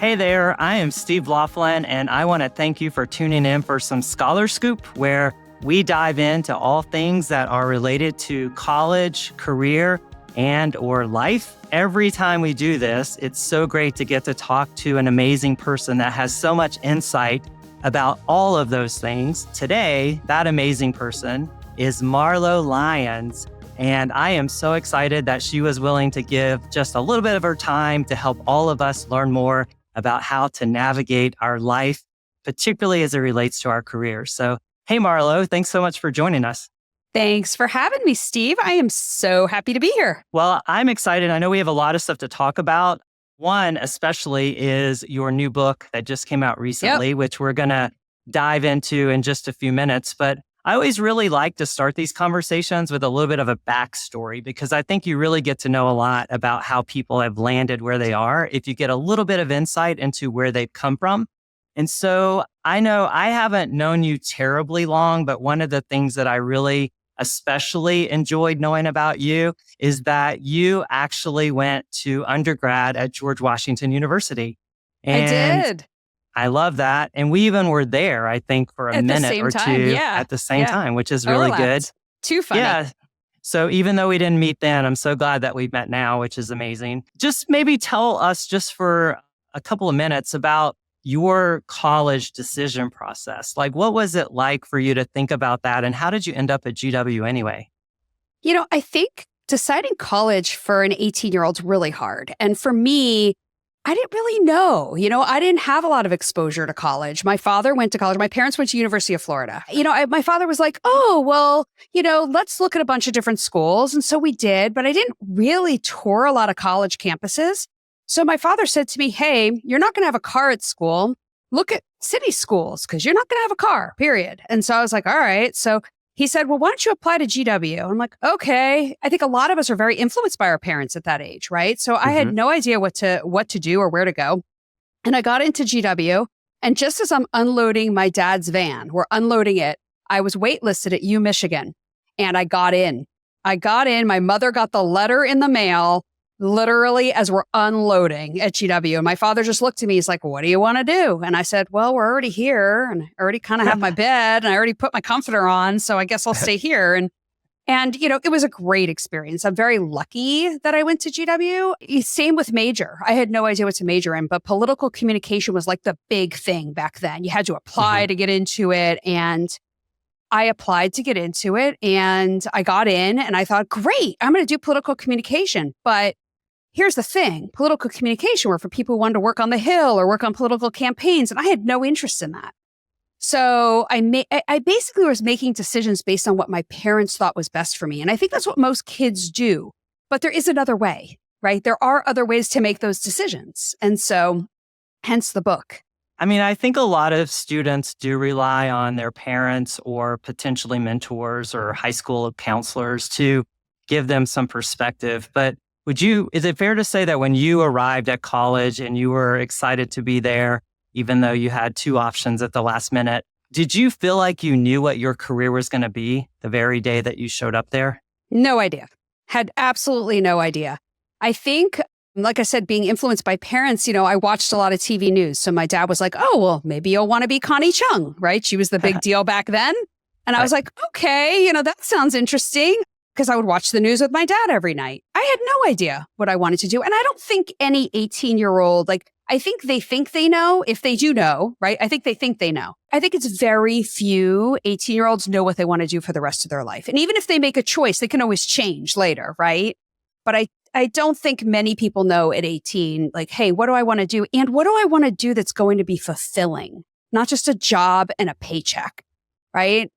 Hey there, I am Steve Loflin, and I want to thank you for tuning in for some ScholarScoop, where we dive into all things that are related to college, career, and or life. Every time we do this, it's so great to get to talk to an amazing person that has so much insight about all of those things. Today, that amazing person is Marlo Lyons. And I am so excited that she was willing to give just a little bit of her time to help all of us learn more about how to navigate our life, particularly as it relates to our career. So, hey, Marlo, thanks so much for joining us. Thanks for having me, Steve. I am so happy to be here. Well, I'm excited. I know we have a lot of stuff to talk about. One, especially, is your new book that just came out recently, which we're going to dive into in just a few minutes. But I always really like to start these conversations with a little bit of a backstory, because I think you really get to know a lot about how people have landed where they are if you get a little bit of insight into where they've come from. And so I know I haven't known you terribly long, but one of the things that I really especially enjoyed knowing about you is that you actually went to undergrad at George Washington University. And I did. I love that. And we even were there, I think, for a minute or two at the same time, which is really good. Too funny. Yeah. So even though we didn't meet then, I'm so glad that we've met now, which is amazing. Just maybe tell us just for a couple of minutes about your college decision process. Like, what was it like for you to think about that? And how did you end up at GW anyway? You know, I think deciding college for an 18-year-old is really hard. And for me, I didn't really know. I didn't have a lot of exposure to college. My father went to college. My parents went to University of Florida. My father was like, oh, well, let's look at a bunch of different schools. And so we did, but I didn't really tour a lot of college campuses. So my father said to me, hey, you're not going to have a car at school. Look at city schools because you're not going to have a car, period. And so I was like, all right. So he said, well, why don't you apply to GW? I'm like, okay. I think a lot of us are very influenced by our parents at that age, right? So I had no idea what to do or where to go. And I got into GW. And just as I'm unloading my dad's van, we're unloading it, I was waitlisted at U Michigan. And I got in. My mother got the letter in the mail literally as we're unloading at GW. And my father just looked at me. He's like, what do you want to do? And I said, well, we're already here and I already kind of have my bed and I already put my comforter on. So I guess I'll stay here. And it was a great experience. I'm very lucky that I went to GW. Same with major. I had no idea what to major in, but political communication was like the big thing back then. You had to apply to get into it. And I applied to get into it and I got in and I thought, great, I'm going to do political communication. But here's the thing, political communication were for people who wanted to work on the Hill or work on political campaigns. And I had no interest in that. So I basically was making decisions based on what my parents thought was best for me. And I think that's what most kids do. But there is another way, right? There are other ways to make those decisions. And so hence the book. I mean, I think a lot of students do rely on their parents or potentially mentors or high school counselors to give them some perspective. But is it fair to say that when you arrived at college and you were excited to be there, even though you had two options at the last minute, did you feel like you knew what your career was going to be the very day that you showed up there? No idea. Had absolutely no idea. I think, like I said, being influenced by parents, I watched a lot of TV news. So my dad was like, oh, well, maybe you'll want to be Connie Chung, right? She was the big deal back then. And I was like, okay, that sounds interesting. Because I would watch the news with my dad every night. I had no idea what I wanted to do. And I don't think any 18-year-old, I think they know if they do know, right? I think they think they know. I think it's very few 18-year-olds know what they want to do for the rest of their life. And even if they make a choice, they can always change later, right? But I don't think many people know at 18, like, hey, what do I want to do? And what do I want to do that's going to be fulfilling? Not just a job and a paycheck, right?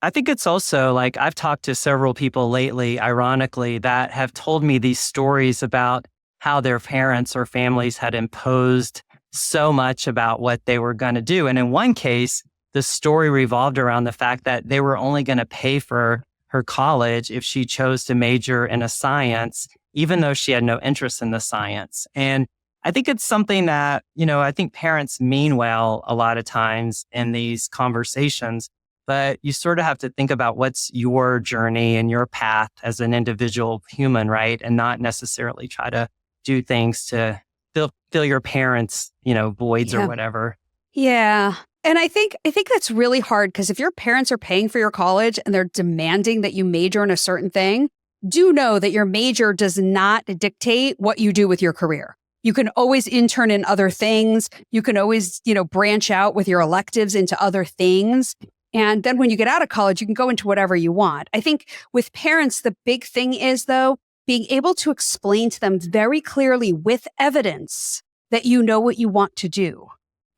I think it's also like I've talked to several people lately, ironically, that have told me these stories about how their parents or families had imposed so much about what they were going to do. And in one case, the story revolved around the fact that they were only going to pay for her college if she chose to major in a science, even though she had no interest in the science. And I think it's something that, I think parents mean well a lot of times in these conversations. But you sort of have to think about what's your journey and your path as an individual human, right? And not necessarily try to do things to fill your parents, voids or whatever. Yeah. And I think that's really hard because if your parents are paying for your college and they're demanding that you major in a certain thing, do know that your major does not dictate what you do with your career. You can always intern in other things. You can always, branch out with your electives into other things. And then when you get out of college, you can go into whatever you want. I think with parents, the big thing is, though, being able to explain to them very clearly with evidence that you know what you want to do.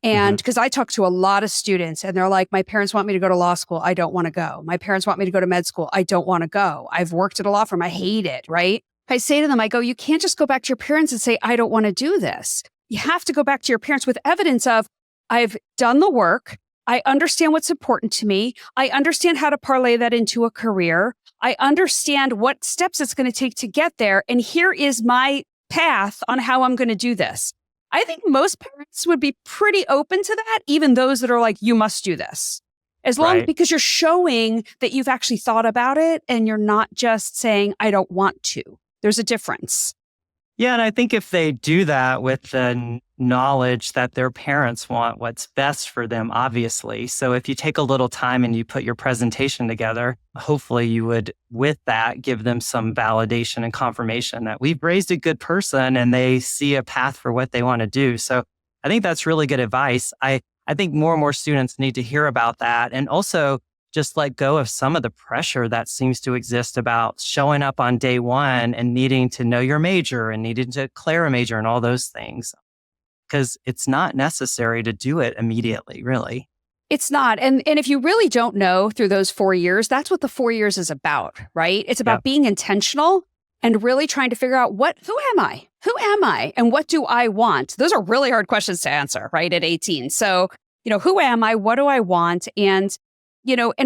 And because I talk to a lot of students and they're like, my parents want me to go to law school. I don't want to go. My parents want me to go to med school. I don't want to go. I've worked at a law firm. I hate it, right? I say to them, I go, you can't just go back to your parents and say, I don't want to do this. You have to go back to your parents with evidence of, I've done the work. I understand what's important to me. I understand how to parlay that into a career. I understand what steps it's going to take to get there. And here is my path on how I'm going to do this. I think most parents would be pretty open to that, even those that are like, you must do this. As long because you're showing that you've actually thought about it and you're not just saying, I don't want to. There's a difference. Yeah. And I think if they do that with the knowledge that their parents want what's best for them, obviously. So if you take a little time and you put your presentation together, hopefully you would, with that, give them some validation and confirmation that we've raised a good person and they see a path for what they want to do. So I think that's really good advice. I think more and more students need to hear about that and also just let go of some of the pressure that seems to exist about showing up on day one and needing to know your major and needing to declare a major and all those things. Because it's not necessary to do it immediately, really. It's not. And if you really don't know through those 4 years, that's what the 4 years is about, right? It's about being intentional and really trying to figure out who am I? Who am I? And what do I want? Those are really hard questions to answer, right? At 18. So, who am I? What do I want? And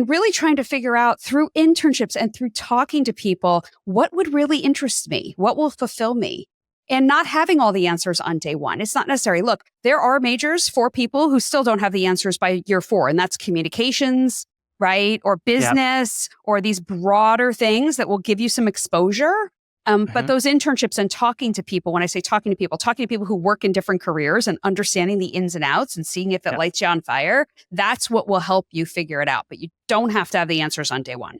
really trying to figure out through internships and through talking to people, what would really interest me? What will fulfill me? And not having all the answers on day one. It's not necessary. Look, there are majors for people who still don't have the answers by year 4, and that's communications, right? Or business, or these broader things that will give you some exposure. But those internships and talking to people, when I say talking to people who work in different careers and understanding the ins and outs and seeing if it lights you on fire, that's what will help you figure it out. But you don't have to have the answers on day one.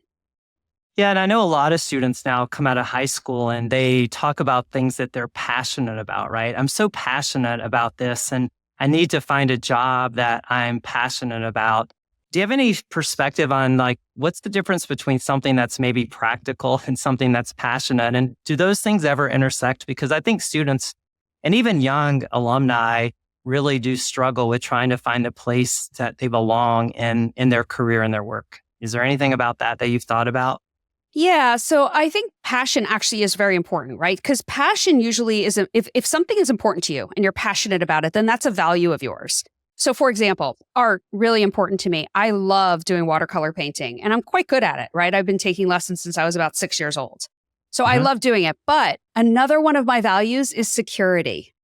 Yeah, and I know a lot of students now come out of high school and they talk about things that they're passionate about, right? I'm so passionate about this and I need to find a job that I'm passionate about. Do you have any perspective on what's the difference between something that's maybe practical and something that's passionate? And do those things ever intersect? Because I think students and even young alumni really do struggle with trying to find a place that they belong in their career and their work. Is there anything about that you've thought about? Yeah. So I think passion actually is very important, right? Because passion usually is, if something is important to you and you're passionate about it, then that's a value of yours. So for example, art, really important to me. I love doing watercolor painting and I'm quite good at it, right? I've been taking lessons since I was about 6 years old. So I love doing it. But another one of my values is security,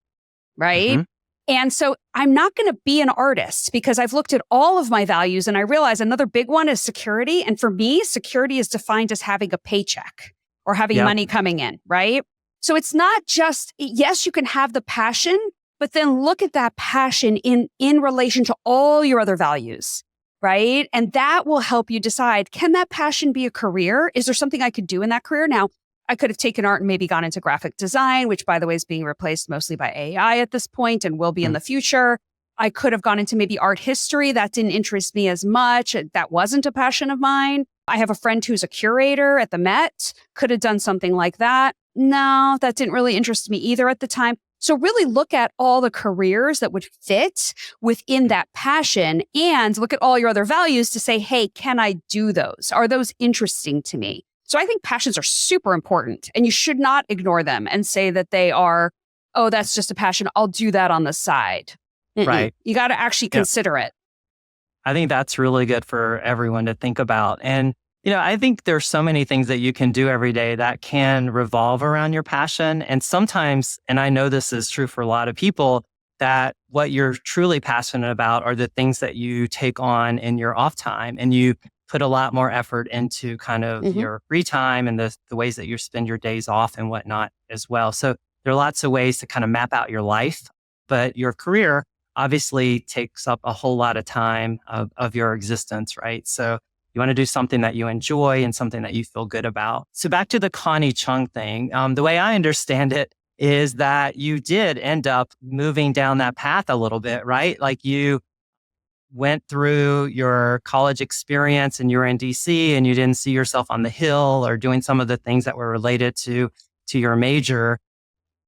right? And so I'm not going to be an artist because I've looked at all of my values and I realize another big one is security. And for me, security is defined as having a paycheck or having money coming in, right? So it's not just, yes, you can have the passion, but then look at that passion in relation to all your other values, right? And that will help you decide, can that passion be a career? Is there something I could do in that career? Now, I could have taken art and maybe gone into graphic design, which by the way is being replaced mostly by AI at this point and will be in the future. I could have gone into maybe art history. That didn't interest me as much. That wasn't a passion of mine. I have a friend who's a curator at the Met. Could have done something like that. No, that didn't really interest me either at the time. So really look at all the careers that would fit within that passion and look at all your other values to say, hey, can I do those? Are those interesting to me? So I think passions are super important and you should not ignore them and say that they are, oh, that's just a passion. I'll do that on the side. Right. You got to actually consider it. I think that's really good for everyone to think about. And, I think there's so many things that you can do every day that can revolve around your passion. And sometimes, and I know this is true for a lot of people, that what you're truly passionate about are the things that you take on in your off time and you put a lot more effort into kind of your free time and the ways that you spend your days off and whatnot as well. So there are lots of ways to kind of map out your life, but your career obviously takes up a whole lot of time of your existence, right? So you want to do something that you enjoy and something that you feel good about. So back to the Connie Chung thing, the way I understand it is that you did end up moving down that path a little bit, right? Like you went through your college experience and you were in DC and you didn't see yourself on the Hill or doing some of the things that were related to your major,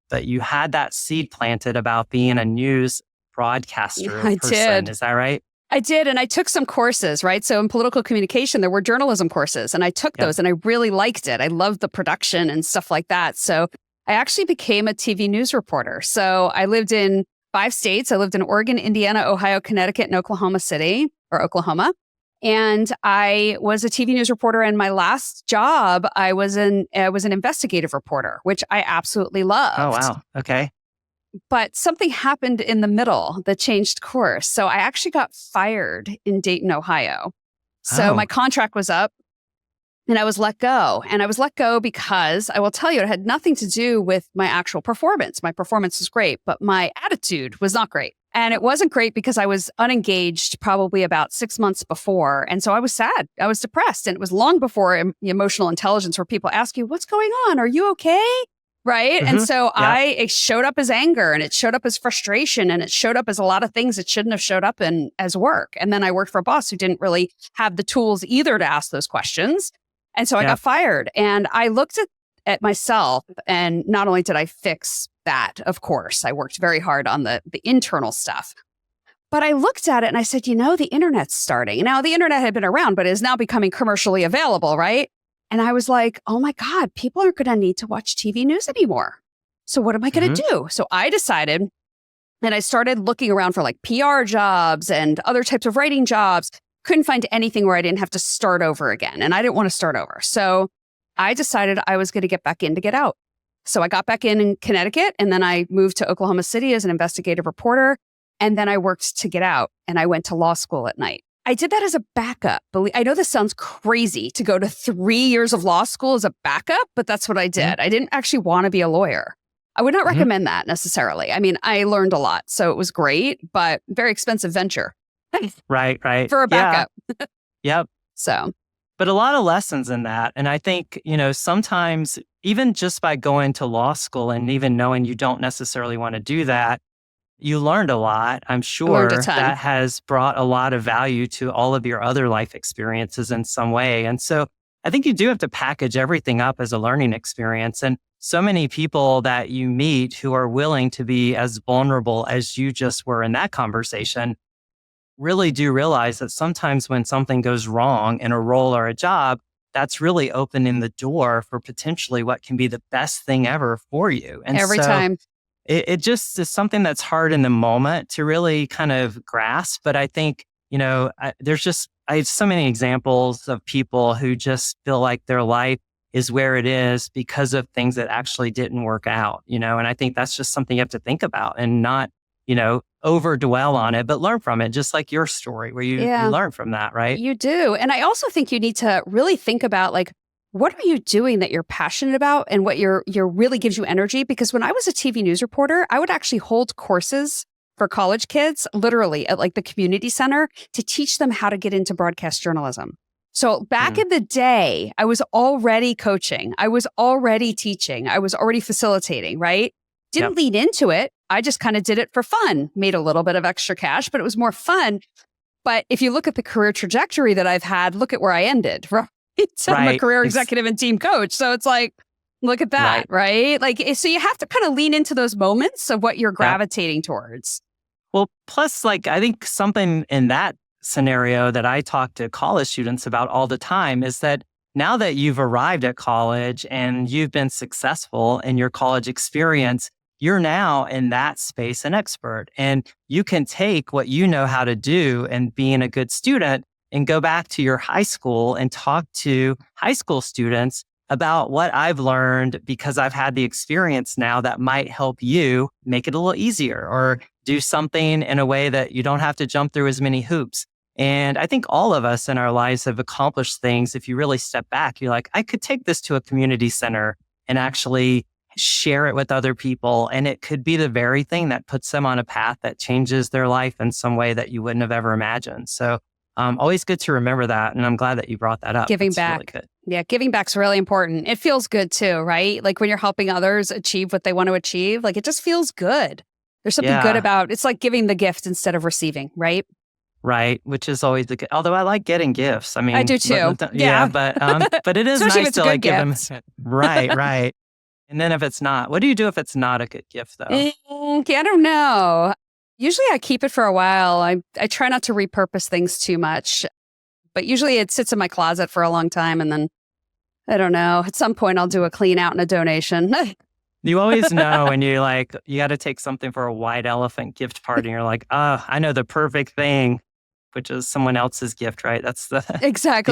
but you had that seed planted about being a news broadcaster I person. did. Is that right? I did. And I took some courses, right? So in political communication, there were journalism courses and I took those and I really liked it. I loved the production and stuff like that. So I actually became a TV news reporter. So I lived in 5 states. I lived in Oregon, Indiana, Ohio, Connecticut, and Oklahoma. And I was a TV news reporter. And my last job, I was an investigative reporter, which I absolutely loved. Oh, wow. Okay. But something happened in the middle that changed course. So I actually got fired in Dayton, Ohio. So my contract was up and I was let go. And I was let go because I will tell you, it had nothing to do with my actual performance. My performance was great, but my attitude was not great. And it wasn't great because I was unengaged probably about 6 months before. And so I was sad. I was depressed. And it was long before emotional intelligence where people ask you, what's going on? Are you okay? Right. And so it showed up as anger and it showed up as frustration and it showed up as a lot of things it shouldn't have showed up in as work. And then I worked for a boss who didn't really have the tools either to ask those questions. And so I got fired and I looked at myself and not only did I fix that, of course, I worked very hard on the internal stuff, but I looked at it and I said, the internet's starting. Now the internet had been around, but is now becoming commercially available. Right. And I was like, oh my God, people aren't going to need to watch TV news anymore. So what am I going to do? So I decided, and I started looking around for like PR jobs and other types of writing jobs. Couldn't find anything where I didn't have to start over again. And I didn't want to start over. So I decided I was going to get back in to get out. So I got back in Connecticut and then I moved to Oklahoma City as an investigative reporter. And then I worked to get out and I went to law school at night. I did that as a backup. I know this sounds crazy to go to 3 years of law school as a backup, but that's what I did. I didn't actually want to be a lawyer. I would not recommend that necessarily. I mean, I learned a lot, so it was great, but very expensive venture. Right. For a backup. Yep. So. But a lot of lessons in that. And I think, sometimes even just by going to law school and even knowing you don't necessarily want to do that, you learned a lot. I'm sure that has brought a lot of value to all of your other life experiences in some way. And so I think you do have to package everything up as a learning experience. And so many people that you meet who are willing to be as vulnerable as you just were in that conversation really do realize that sometimes when something goes wrong in a role or a job, that's really opening the door for potentially what can be the best thing ever for you. And every time. It just is something that's hard in the moment to really kind of grasp. But I think, I have so many examples of people who just feel like their life is where it is because of things that actually didn't work out, and I think that's just something you have to think about and not, over dwell on it, but learn from it, just like your story where you learn from that, right? You do. And I also think you need to really think about what are you doing that you're passionate about and what you're really gives you energy? Because when I was a TV news reporter, I would actually hold courses for college kids, literally at the community center to teach them how to get into broadcast journalism. So back in the day, I was already coaching. I was already teaching. I was already facilitating, right? Didn't lead into it. I just kind of did it for fun, made a little bit of extra cash, but it was more fun. But if you look at the career trajectory that I've had, look at where I ended, right? So I'm a career executive and team coach. So it's look at that, right? So you have to kind of lean into those moments of what you're gravitating towards. Well, plus, I think something in that scenario that I talk to college students about all the time is that now that you've arrived at college and you've been successful in your college experience, you're now in that space an expert. And you can take what you know how to do and being a good student and go back to your high school and talk to high school students about what I've learned because I've had the experience now that might help you make it a little easier or do something in a way that you don't have to jump through as many hoops. And I think all of us in our lives have accomplished things. If you really step back, you're like, I could take this to a community center and actually share it with other people. And it could be the very thing that puts them on a path that changes their life in some way that you wouldn't have ever imagined. So always good to remember that. And I'm glad that you brought that up. Giving That's back. really good. Yeah, giving back's really important. It feels good too, right? Like when you're helping others achieve what they want to achieve, like it just feels good. There's something good about it's like giving the gift instead of receiving, right? Right, which is always the good. Although I like getting gifts. I mean, I do too. but it is Especially if nice it's to a like good give them. gift. Right. And then if it's not, what do you do if it's not a good gift though? I don't know. Usually I keep it for a while. I try not to repurpose things too much, but usually it sits in my closet for a long time. And then I don't know, at some point I'll do a clean out and a donation. You always know when you got to take something for a white elephant gift party and you're like, I know the perfect thing, which is someone else's gift, right? That's the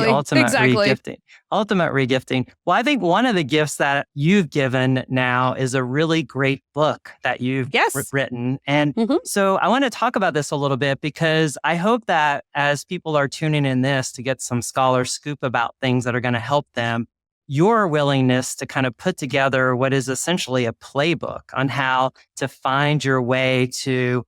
ultimate regifting. Ultimate regifting. Well, I think one of the gifts that you've given now is a really great book that you've written. And so I want to talk about this a little bit because I hope that as people are tuning in this to get some scholar scoop about things that are going to help them, your willingness to kind of put together what is essentially a playbook on how to find your way to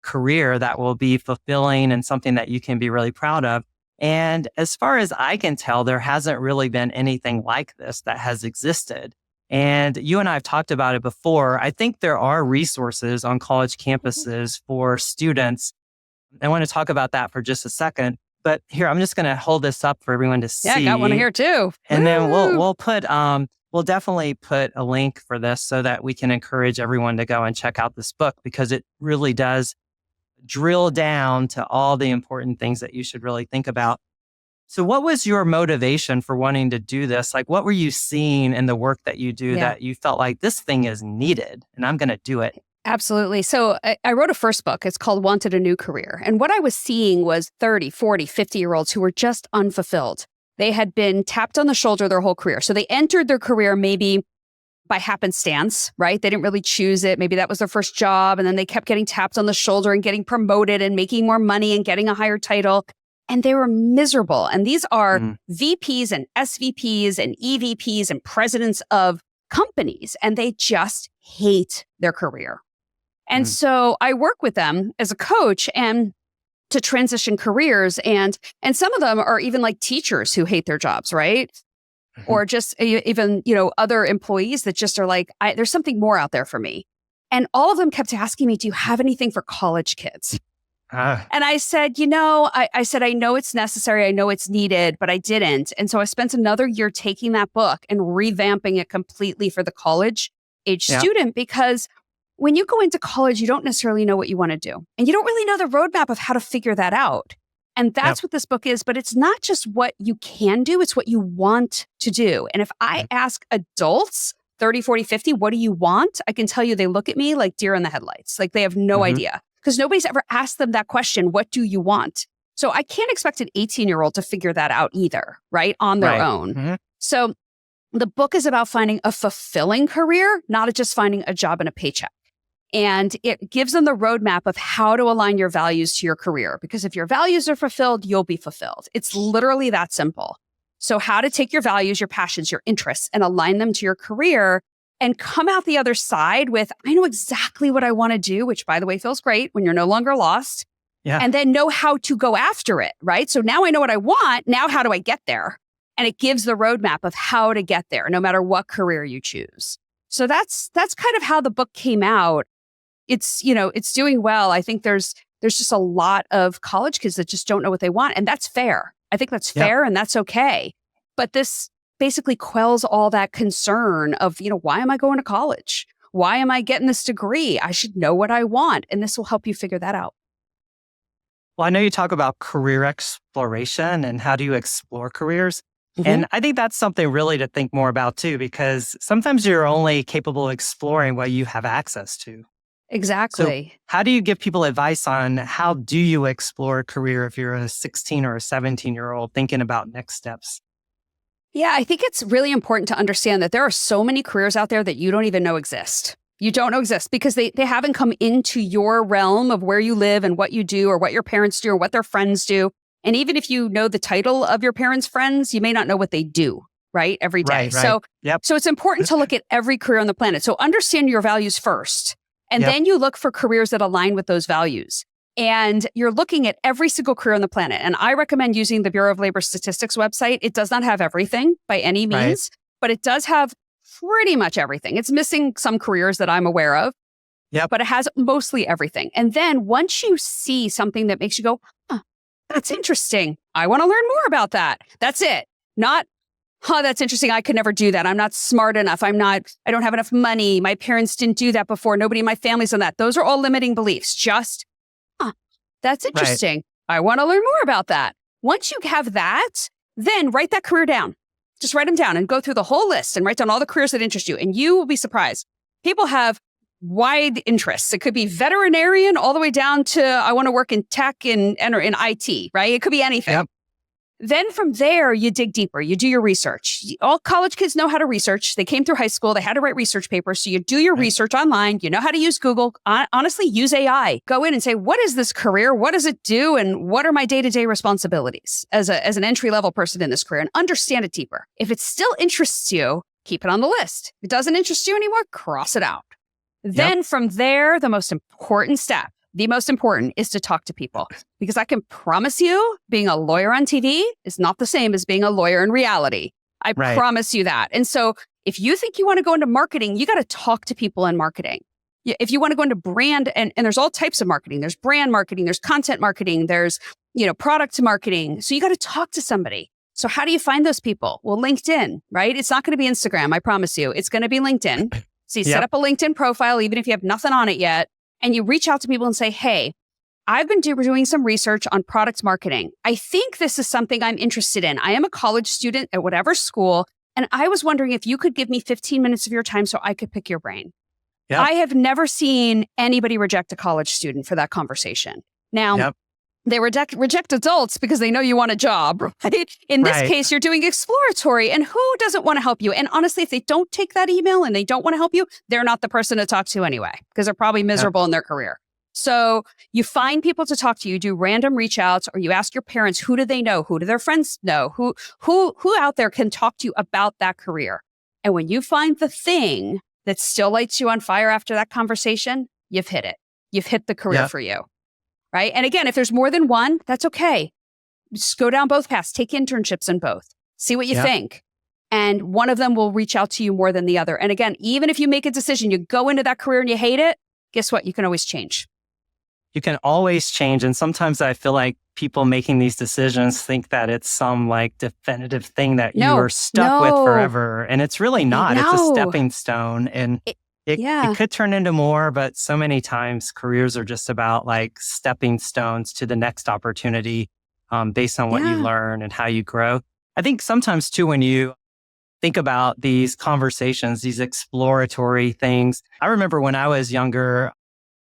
career that will be fulfilling and something that you can be really proud of. And as far as I can tell, there hasn't really been anything like this that has existed. And you and I have talked about it before. I think there are resources on college campuses for students. I want to talk about that for just a second. But here, I'm just going to hold this up for everyone to see. Yeah, I got one here too. And then we'll definitely put a link for this so that we can encourage everyone to go and check out this book because it really does drill down to all the important things that you should really think about. So what was your motivation for wanting to do this? Like, what were you seeing in the work that you do that you felt like this thing is needed and I'm going to do it? Absolutely. So I wrote a first book. It's called Wanted a New Career. And what I was seeing was 30, 40, 50-year-olds who were just unfulfilled. They had been tapped on the shoulder their whole career. So they entered their career maybe by happenstance, right? They didn't really choose it. Maybe that was their first job. And then they kept getting tapped on the shoulder and getting promoted and making more money and getting a higher title. And they were miserable. And these are VPs and SVPs and EVPs and presidents of companies. And they just hate their career. And so I work with them as a coach and to transition careers. And some of them are even like teachers who hate their jobs, right? Or just even, other employees that just are like, there's something more out there for me. And all of them kept asking me, do you have anything for college kids? And I said, I said, I know it's necessary. I know it's needed, but I didn't. And so I spent another year taking that book and revamping it completely for the college age student, because when you go into college, you don't necessarily know what you want to do. And you don't really know the roadmap of how to figure that out. And that's what this book is. But it's not just what you can do, it's what you want to do. And if I ask adults, 30, 40, 50, what do you want? I can tell you they look at me like deer in the headlights. Like they have no idea. Because nobody's ever asked them that question, what do you want? So I can't expect an 18-year-old to figure that out either, right? On their own. So the book is about finding a fulfilling career, not just finding a job and a paycheck. And it gives them the roadmap of how to align your values to your career. Because if your values are fulfilled, you'll be fulfilled. It's literally that simple. So how to take your values, your passions, your interests, and align them to your career and come out the other side with, I know exactly what I want to do, which by the way, feels great when you're no longer lost. And then know how to go after it, right? So now I know what I want. Now, how do I get there? And it gives the roadmap of how to get there, no matter what career you choose. So that's kind of how the book came out. It's doing well. I think there's just a lot of college kids that just don't know what they want. And that's fair. I think that's fair and that's okay. But this basically quells all that concern of, why am I going to college? Why am I getting this degree? I should know what I want. And this will help you figure that out. Well, I know you talk about career exploration and how do you explore careers. And I think that's something really to think more about too, because sometimes you're only capable of exploring what you have access to. Exactly. So how do you give people advice on how do you explore a career if you're a 16 or a 17-year-old thinking about next steps? Yeah, I think it's really important to understand that there are so many careers out there that you don't even know exist. You don't know exist because they haven't come into your realm of where you live and what you do or what your parents do or what their friends do. And even if you know the title of your parents' friends, you may not know what they do, right? Every day. Right. Yep. So it's important to look at every career on the planet. So understand your values first, and Yep. then you look for careers that align with those values. And you're looking at every single career on the planet. And I recommend using the Bureau of Labor Statistics website. It does not have everything by any means, but it does have pretty much everything. It's missing some careers that I'm aware of, but it has mostly everything. And then once you see something that makes you go, that's interesting, I want to learn more about that. That's it. Not, that's interesting, I could never do that. I'm not smart enough. I don't have enough money. My parents didn't do that before. Nobody in my family's done that. Those are all limiting beliefs. Just, that's interesting. I want to learn more about that. Once you have that, then write that career down. Just write them down and go through the whole list and write down all the careers that interest you. And you will be surprised. People have wide interests. It could be veterinarian all the way down to I want to work in tech and in IT, right? It could be anything. Yep. Then from there, you dig deeper. You do your research. All college kids know how to research. They came through high school. They had to write research papers. So you do your research online. You know how to use Google. Honestly, use AI. Go in and say, what is this career? What does it do? And what are my day-to-day responsibilities as an entry-level person in this career? And understand it deeper. If it still interests you, keep it on the list. If it doesn't interest you anymore, cross it out. Then from there, the most important is to talk to people, because I can promise you being a lawyer on TV is not the same as being a lawyer in reality. I promise you that. And so if you think you want to go into marketing, you got to talk to people in marketing. If you want to go into brand, and there's all types of marketing, there's brand marketing, there's content marketing, there's, product marketing. So you got to talk to somebody. So how do you find those people? Well, LinkedIn, right? It's not going to be Instagram. I promise you. It's going to be LinkedIn. So you set up a LinkedIn profile, even if you have nothing on it yet, and you reach out to people and say, hey, I've been doing some research on product marketing. I think this is something I'm interested in. I am a college student at whatever school, and I was wondering if you could give me 15 minutes of your time so I could pick your brain. Yep. I have never seen anybody reject a college student for that conversation. Now, they reject adults because they know you want a job, right? In this case, you're doing exploratory, and who doesn't want to help you? And honestly, if they don't take that email and they don't want to help you, they're not the person to talk to ananyway, because they're probably miserable in their career. So you find people to talk to. You do random reach outs, or you ask your parents, who do they know? Who do their friends know? Who out there can talk to you about that career? And when you find the thing that still lights you on fire after that conversation, you've hit it. You've hit the career for you. Right. And again, if there's more than one, that's okay. Just go down both paths, take internships in both, see what you think. And one of them will reach out to you more than the other. And again, even if you make a decision, you go into that career and you hate it, guess what? You can always change. You can always change. And sometimes I feel like people making these decisions think that it's some definitive thing that you are stuck with forever. And it's really not. It's a stepping stone. And it could turn into more, but so many times careers are just about stepping stones to the next opportunity based on what you learn and how you grow. I think sometimes too, when you think about these conversations, these exploratory things, I remember when I was younger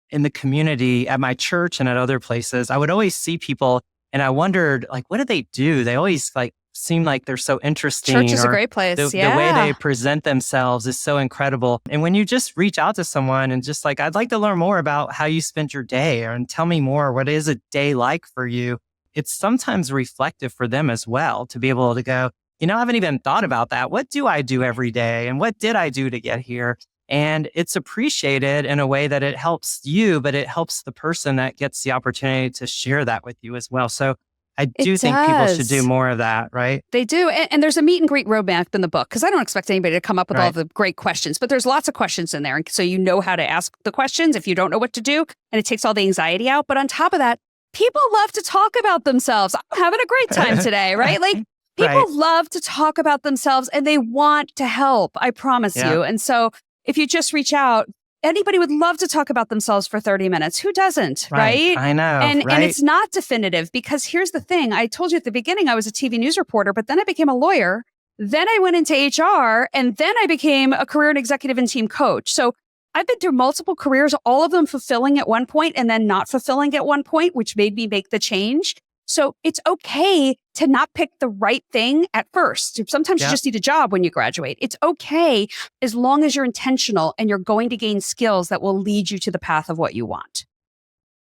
in the community at my church and at other places, I would always see people and I wondered, what do they do? They always seem like they're so interesting. Church is a great place. The way they present themselves is so incredible. And when you just reach out to someone and just I'd like to learn more about how you spent your day, and tell me more, what is a day like for you? It's sometimes reflective for them as well to be able to go, I haven't even thought about that. What do I do every day? And what did I do to get here? And it's appreciated in a way that it helps you, but it helps the person that gets the opportunity to share that with you as well. So I do think people should do more of that, right? They do. And there's a meet and greet roadmap in the book, because I don't expect anybody to come up with all the great questions, but there's lots of questions in there. So you know how to ask the questions if you don't know what to do, and it takes all the anxiety out. But on top of that, people love to talk about themselves. I'm having a great time today, right? People love to talk about themselves and they want to help. I promise you. And so if you just reach out, anybody would love to talk about themselves for 30 minutes. Who doesn't, right? I know. And it's not definitive, because here's the thing. I told you at the beginning, I was a TV news reporter, but then I became a lawyer. Then I went into HR, and then I became a career and executive and team coach. So I've been through multiple careers, all of them fulfilling at one point and then not fulfilling at one point, which made me make the change. So it's okay to not pick the right thing at first. Sometimes you just need a job when you graduate. It's okay as long as you're intentional and you're going to gain skills that will lead you to the path of what you want.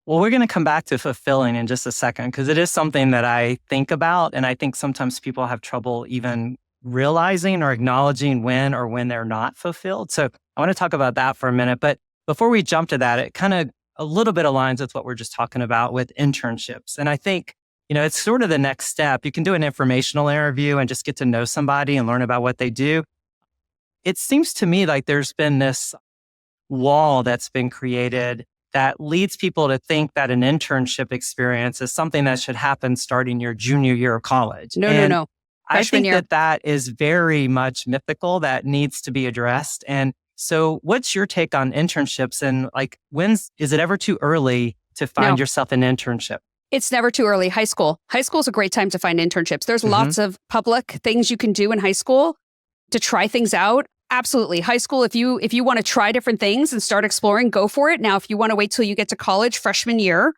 Well, we're going to come back to fulfilling in just a second, because it is something that I think about. And I think sometimes people have trouble even realizing or acknowledging when they're not fulfilled. So I want to talk about that for a minute. But before we jump to that, it kind of a little bit aligns with what we're just talking about with internships. And I think, it's sort of the next step. You can do an informational interview and just get to know somebody and learn about what they do. It seems to me like there's been this wall that's been created that leads people to think that an internship experience is something that should happen starting your junior year of college. No. I Freshman think year. that is very much mythical that needs to be addressed. And so what's your take on internships, and like, is it ever too early to find yourself an internship? It's never too early. High school is a great time to find internships. There's lots of public things you can do in high school to try things out. Absolutely. High school, if you want to try different things and start exploring, go for it. Now, if you want to wait till you get to college, freshman year,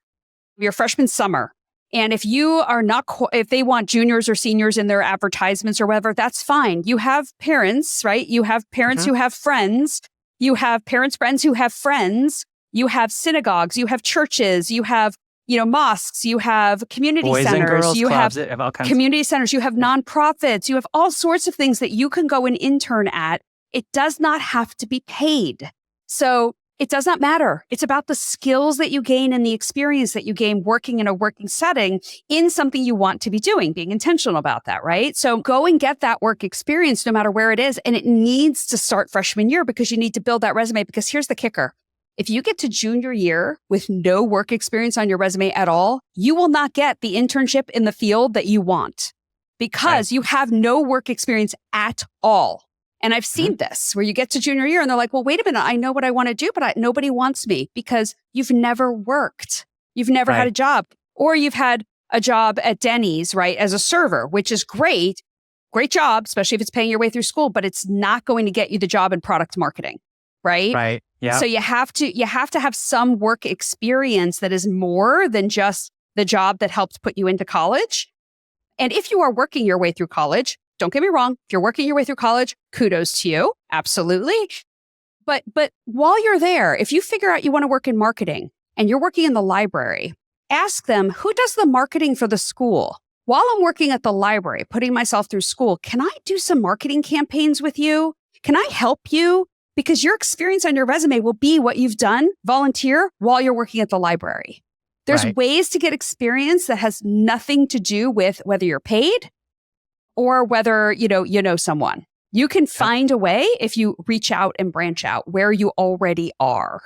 your freshman summer. And if you are not, if they want juniors or seniors in their advertisements or whatever, that's fine. You have parents, right? You have parents who have friends. You have parents' friends who have friends. You have synagogues. You have churches. You have, mosques. You have community Boys centers. And girls you clubs, have all kinds community centers. You have nonprofits. You have all sorts of things that you can go and intern at. It does not have to be paid. So it does not matter. It's about the skills that you gain and the experience that you gain working in a working setting in something you want to be doing, being intentional about that, right? So go and get that work experience no matter where it is. And it needs to start freshman year because you need to build that resume. Because here's the kicker. If you get to junior year with no work experience on your resume at all, you will not get the internship in the field that you want because you have no work experience at all. And I've seen this where you get to junior year and they're like, well, wait a minute, I know what I want to do, but nobody wants me because you've never worked. You've never had a job, or you've had a job at Denny's, right, as a server, which is great job, especially if it's paying your way through school, but it's not going to get you the job in product marketing, right? Right. Yeah. So you have to have some work experience that is more than just the job that helped put you into college. And if you are working your way through college, don't get me wrong, if you're working your way through college, kudos to you. Absolutely. But while you're there, if you figure out you want to work in marketing and you're working in the library, ask them, who does the marketing for the school? While I'm working at the library, putting myself through school, can I do some marketing campaigns with you? Can I help you? Because your experience on your resume will be what you've done, volunteer, while you're working at the library. There's ways to get experience that has nothing to do with whether you're paid or whether, you know someone. You can find a way if you reach out and branch out where you already are.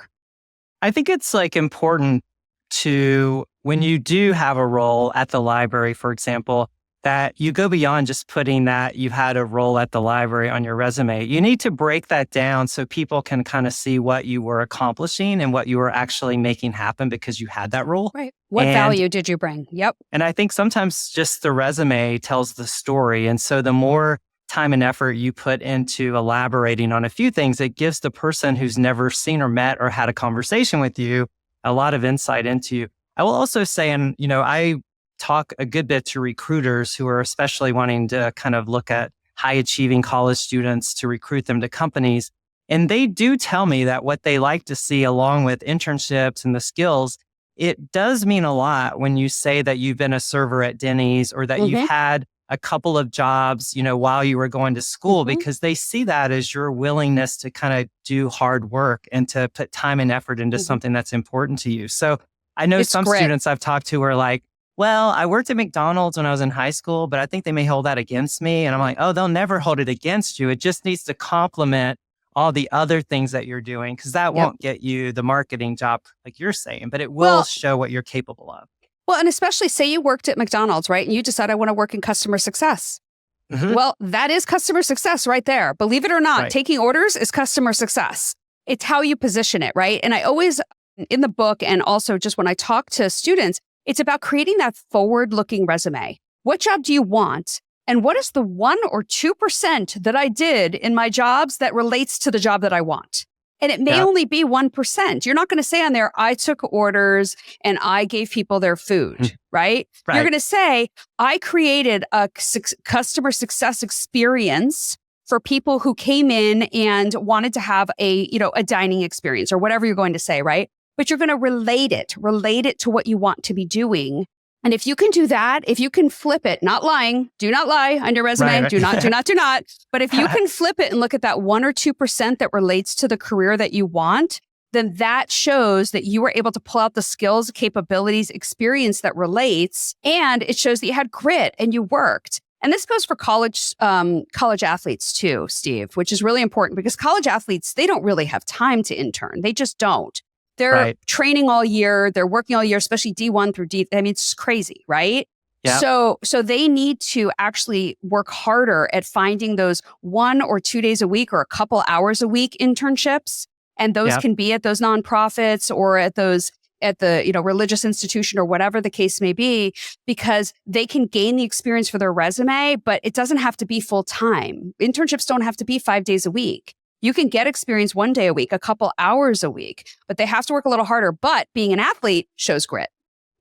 I think it's important to, when you do have a role at the library, for example, that you go beyond just putting that you've had a role at the library on your resume. You need to break that down so people can kind of see what you were accomplishing and what you were actually making happen because you had that role. Right. What value did you bring? Yep. And I think sometimes just the resume tells the story. And so the more time and effort you put into elaborating on a few things, it gives the person who's never seen or met or had a conversation with you a lot of insight into you. I will also say, and I talk a good bit to recruiters who are especially wanting to kind of look at high achieving college students to recruit them to companies. And they do tell me that what they like to see along with internships and the skills, it does mean a lot when you say that you've been a server at Denny's or that you've had a couple of jobs, while you were going to school, because they see that as your willingness to kind of do hard work and to put time and effort into something that's important to you. So I know some students I've talked to are like, well, I worked at McDonald's when I was in high school, but I think they may hold that against me. And I'm like, oh, they'll never hold it against you. It just needs to complement all the other things that you're doing, because that won't get you the marketing job like you're saying, but it will show what you're capable of. Well, and especially say you worked at McDonald's, right? And you decide I want to work in customer success. Well, that is customer success right there. Believe it or not, taking orders is customer success. It's how you position it, right? And I always, in the book and also just when I talk to students, it's about creating that forward-looking resume. What job do you want? And what is the 1 or 2% that I did in my jobs that relates to the job that I want? And it may only be 1%. You're not going to say on there, I took orders and I gave people their food, right? You're going to say, I created a customer success experience for people who came in and wanted to have a dining experience or whatever you're going to say, right? But you're going to relate it to what you want to be doing. And if you can do that, if you can flip it, not lying, do not lie on your resume, Right. do not. But if you can flip it and look at that 1 or 2% that relates to the career that you want, then that shows that you were able to pull out the skills, capabilities, experience that relates. And it shows that you had grit and you worked. And this goes for college athletes too, Steve, which is really important because college athletes, they don't really have time to intern. They just don't. They're training all year. They're working all year, especially D1 through D. I mean, it's crazy, right? Yeah. So they need to actually work harder at finding those 1 or 2 days a week or a couple hours a week internships. And those can be at those nonprofits or at the religious institution or whatever the case may be, because they can gain the experience for their resume, but it doesn't have to be full time. Internships don't have to be 5 days a week. You can get experience 1 day a week, a couple hours a week, but they have to work a little harder. But being an athlete shows grit,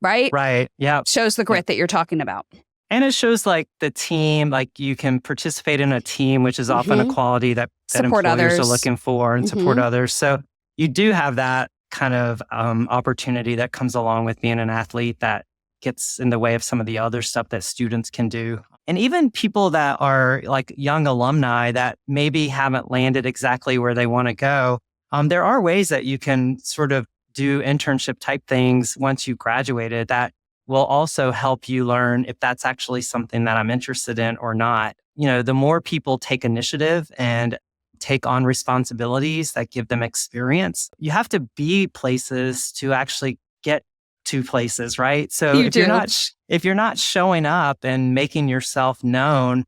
right? Right. Yeah. Shows the grit that you're talking about. And it shows like the team, like you can participate in a team, which is often a quality that Support employers others. are looking for and support others. So you do have that kind of opportunity that comes along with being an athlete that gets in the way of some of the other stuff that students can do. And even people that are like young alumni that maybe haven't landed exactly where they want to go, there are ways that you can sort of do internship type things once you graduated that will also help you learn if that's actually something that I'm interested in or not. You know, the more people take initiative and take on responsibilities that give them experience, you have to be places to actually get to places, right? So if you're not showing up and making yourself known,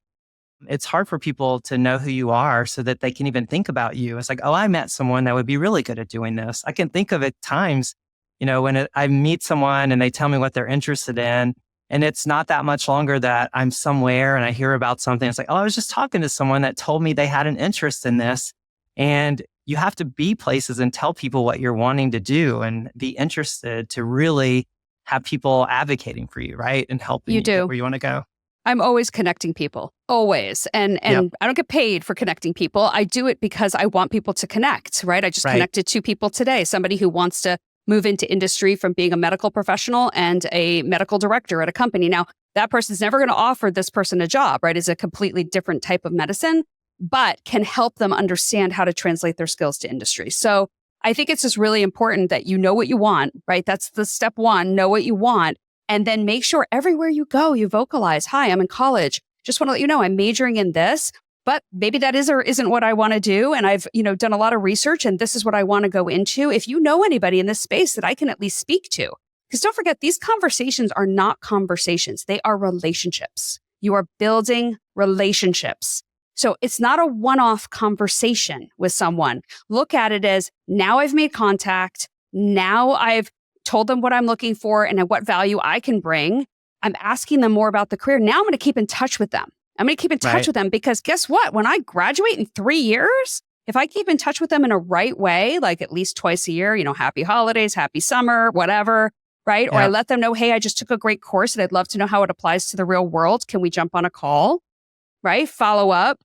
it's hard for people to know who you are so that they can even think about you. It's like, oh, I met someone that would be really good at doing this. I can think of it times, you know, when I meet someone and they tell me what they're interested in, and it's not that much longer that I'm somewhere and I hear about something. It's like, oh, I was just talking to someone that told me they had an interest in this. And you have to be places and tell people what you're wanting to do and be interested to really have people advocating for you, right? And helping you get where you want to go. I'm always connecting people, always. And I don't get paid for connecting people. I do it because I want people to connect, right? I just connected 2 people today, somebody who wants to move into industry from being a medical professional and a medical director at a company. Now, that person's never going to offer this person a job, right? It's a completely different type of medicine, but can help them understand how to translate their skills to industry. So I think it's just really important that you know what you want, right? That's the step 1, know what you want. And then make sure everywhere you go, you vocalize, hi, I'm in college. Just want to let you know I'm majoring in this, but maybe that is or isn't what I want to do. And I've, done a lot of research and this is what I want to go into. If you know anybody in this space that I can at least speak to, because don't forget, these conversations are not conversations. They are relationships. You are building relationships. So it's not a one-off conversation with someone. Look at it as now I've made contact. Now I've told them what I'm looking for and what value I can bring. I'm asking them more about the career. Now I'm going to keep in touch with them. I'm going to keep in touch with them because guess what? When I graduate in 3 years, if I keep in touch with them in a right way, like at least twice a year, happy holidays, happy summer, whatever, right? Or I let them know, hey, I just took a great course and I'd love to know how it applies to the real world. Can we jump on a call? Right? Follow up.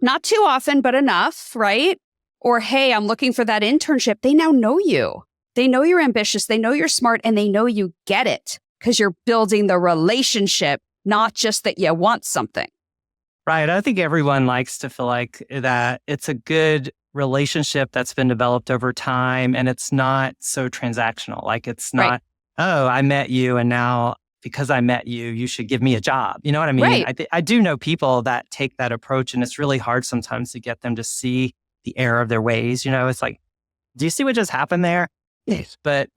Not too often, but enough, right? Or, hey, I'm looking for that internship. They now know you. They know you're ambitious. They know you're smart and they know you get it because you're building the relationship, not just that you want something. Right. I think everyone likes to feel like that it's a good relationship that's been developed over time and it's not so transactional. Like it's not, oh, I met you and now because I met you, you should give me a job. You know what I mean? Right. I do know people that take that approach and it's really hard sometimes to get them to see the error of their ways. It's like, do you see what just happened there? Yes. But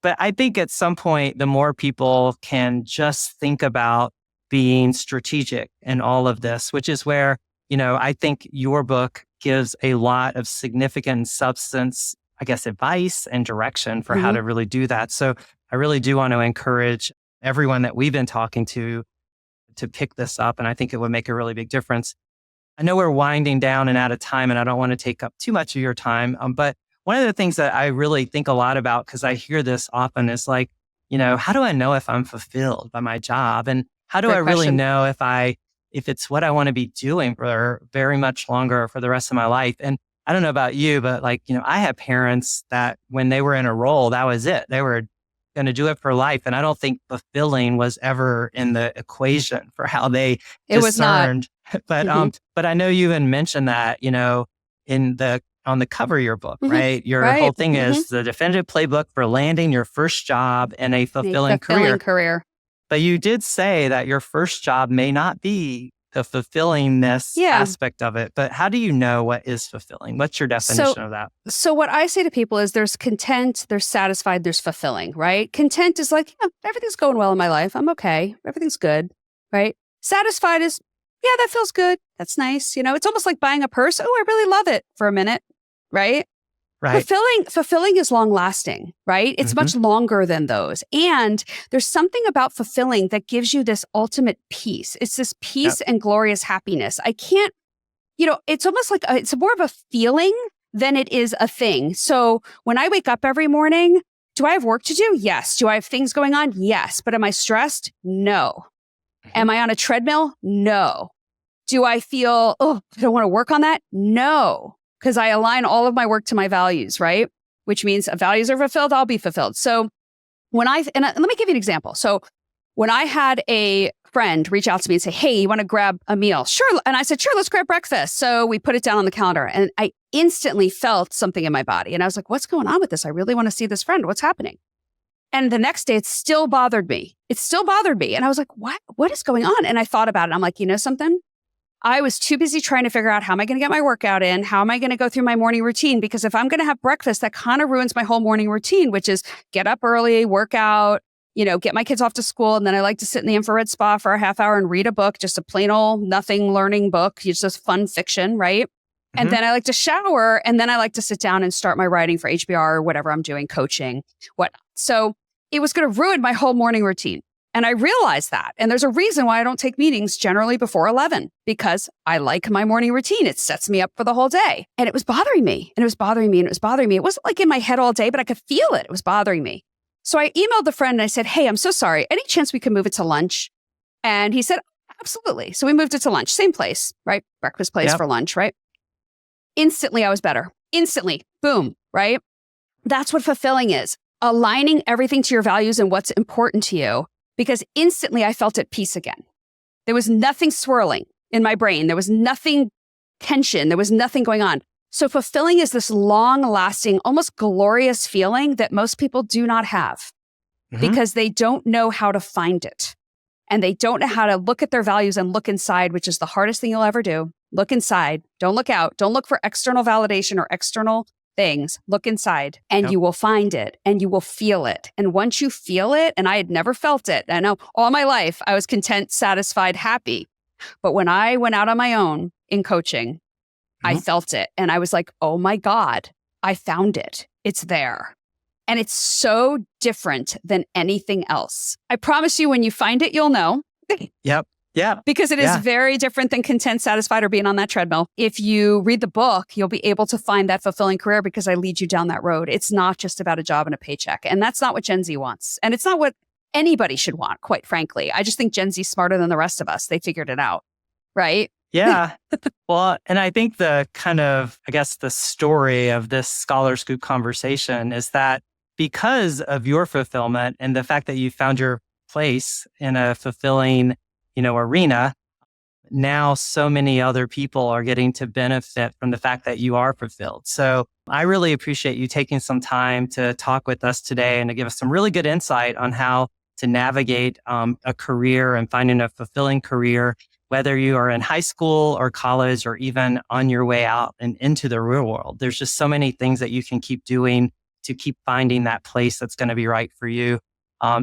I think at some point, the more people can just think about being strategic in all of this, which is where, I think your book gives a lot of significant substance, I guess, advice and direction for how to really do that. So I really do want to encourage everyone that we've been talking to pick this up. And I think it would make a really big difference. I know we're winding down and out of time and I don't want to take up too much of your time, but one of the things that I really think a lot about, because I hear this often, is like, how do I know if I'm fulfilled by my job? And how do I really know if it's what I want to be doing for very much longer for the rest of my life? And I don't know about you, but like, I have parents that when they were in a role, that was it. They were going to do it for life. And I don't think fulfilling was ever in the equation for how they It was not. discerned. But I know you even mentioned that, on the cover of your book, right? Your Right. whole thing is the definitive playbook for landing your first job in a fulfilling career. But you did say that your first job may not be the fulfillingness aspect of it. But how do you know what is fulfilling? What's your definition of that? So what I say to people is there's content, there's satisfied, there's fulfilling, right? Content is like, everything's going well in my life. I'm okay. Everything's good, right? Satisfied is, that feels good. That's nice. It's almost like buying a purse. Oh, I really love it for a minute, right? Right. Fulfilling is long lasting, right? It's much longer than those. And there's something about fulfilling that gives you this ultimate peace. It's this peace and glorious happiness. I can't, it's almost like it's more of a feeling than it is a thing. So when I wake up every morning, do I have work to do? Yes. Do I have things going on? Yes. But am I stressed? No. Am I on a treadmill? No. Do I feel, I don't want to work on that? No. Because I align all of my work to my values, right? Which means if values are fulfilled, I'll be fulfilled. So let me give you an example. So when I had a friend reach out to me and say, hey, you want to grab a meal? Sure. And I said, sure, let's grab breakfast. So we put it down on the calendar and I instantly felt something in my body. And I was like, what's going on with this? I really want to see this friend. What's happening? And the next day, it still bothered me. And I was like, what is going on? And I thought about it. I'm like, you know something? I was too busy trying to figure out how am I going to get my workout in? How am I going to go through my morning routine? Because if I'm going to have breakfast, that kind of ruins my whole morning routine, which is get up early, work out, get my kids off to school. And then I like to sit in the infrared spa for a half hour and read a book, just a plain old nothing learning book. It's just fun fiction, right? And then I like to shower. And then I like to sit down and start my writing for HBR or whatever I'm doing, coaching, whatnot. So it was going to ruin my whole morning routine. And I realized that. And there's a reason why I don't take meetings generally before 11, because I like my morning routine. It sets me up for the whole day. And it was bothering me. It wasn't like in my head all day, but I could feel it. It was bothering me. So I emailed the friend and I said, hey, I'm so sorry. Any chance we could move it to lunch? And he said, absolutely. So we moved it to lunch. Same place, right? Breakfast place for lunch, right? Instantly, I was better. Instantly. Boom, right? That's what fulfilling is. Aligning everything to your values and what's important to you. Because instantly I felt at peace again. There was nothing swirling in my brain. There was nothing tension. There was nothing going on. So fulfilling is this long-lasting, almost glorious feeling that most people do not have because they don't know how to find it. And they don't know how to look at their values and look inside, which is the hardest thing you'll ever do. Look inside. Don't look out. Don't look for external validation or external things. Look inside and you will find it and you will feel it. And once you feel it, and I had never felt it, I know all my life I was content, satisfied, happy. But when I went out on my own in coaching, I felt it. And I was like, oh my God, I found it. It's there. And it's so different than anything else. I promise you, when you find it, you'll know. Yep. Yeah. Because it is very different than content, satisfied, or being on that treadmill. If you read the book, you'll be able to find that fulfilling career because I lead you down that road. It's not just about a job and a paycheck. And that's not what Gen Z wants. And it's not what anybody should want, quite frankly. I just think Gen Z is smarter than the rest of us. They figured it out. Right? Yeah. Well, and I think the the story of this ScholarScoop conversation is that because of your fulfillment and the fact that you found your place in a fulfilling arena, now so many other people are getting to benefit from the fact that you are fulfilled. So I really appreciate you taking some time to talk with us today and to give us some really good insight on how to navigate a career and finding a fulfilling career, whether you are in high school or college or even on your way out and into the real world. There's just so many things that you can keep doing to keep finding that place that's going to be right for you.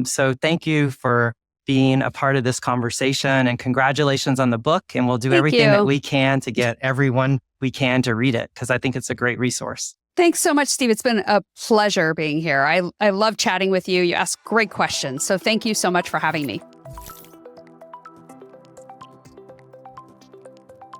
So thank you for being a part of this conversation, and congratulations on the book. And we'll do everything that we can to get everyone we can to read it, because I think it's a great resource. Thanks so much, Steve. It's been a pleasure being here. I love chatting with you. You ask great questions. So thank you so much for having me.